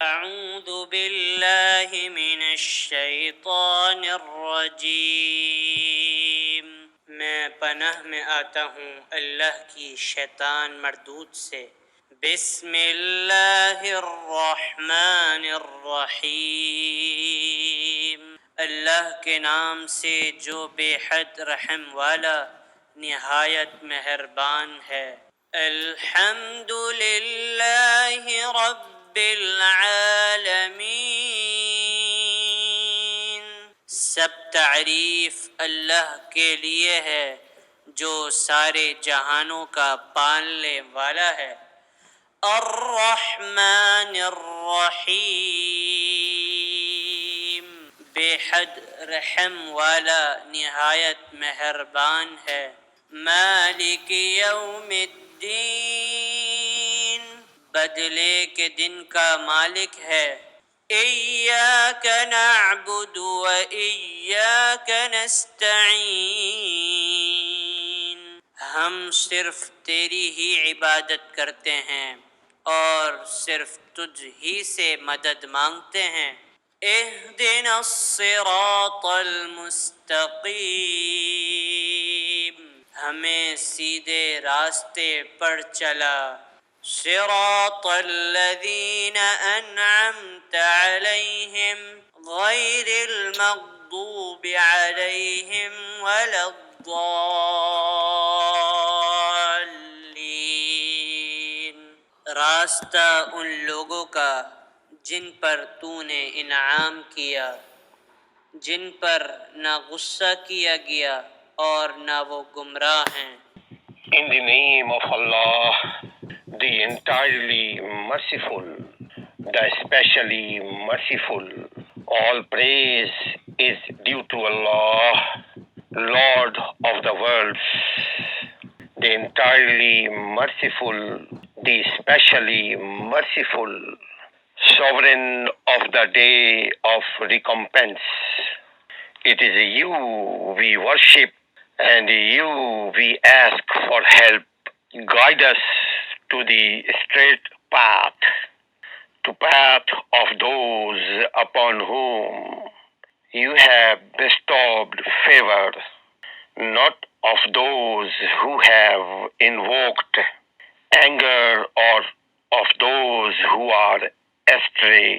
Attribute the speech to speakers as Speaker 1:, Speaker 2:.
Speaker 1: اعوذ باللہ من الشیطان الرجیم، میں پناہ میں آتا ہوں اللہ کی شیطان مردود سے۔ بسم اللہ الرحمن الرحیم، اللہ کے نام سے جو بے حد رحم والا نہایت مہربان ہے۔ الحمد للہ رب العالمین، سب تعریف اللہ کے لیے ہے جو سارے جہانوں کا پالنے والا ہے۔ الرحمن الرحیم، بے حد رحم والا نہایت مہربان ہے۔ مالک یوم الدین، بدلے کے دن کا مالک ہے۔ ایاک نعبد و ایاک نستعین، ہم صرف تیری ہی عبادت کرتے ہیں اور صرف تجھ ہی سے مدد مانگتے ہیں۔ اہدنا الصراط المستقیم، ہمیں سیدھے راستے پر چلا۔ صراط الذین انعمت علیہم غیر المغضوب علیہم ولا الضالین، راستہ ان لوگوں کا جن پر تو نے انعام کیا، جن پر نہ غصہ کیا گیا اور نہ وہ گمراہ ہیں۔
Speaker 2: In the name of Allah, the entirely merciful, the especially merciful. All praise is due to Allah, Lord of the worlds, the entirely merciful, the especially merciful, sovereign of the day of recompense. It is you we worship and you we ask for help. Guide us to the straight path, to path of those upon whom you have bestowed favor, not of those who have invoked anger or of those who are astray.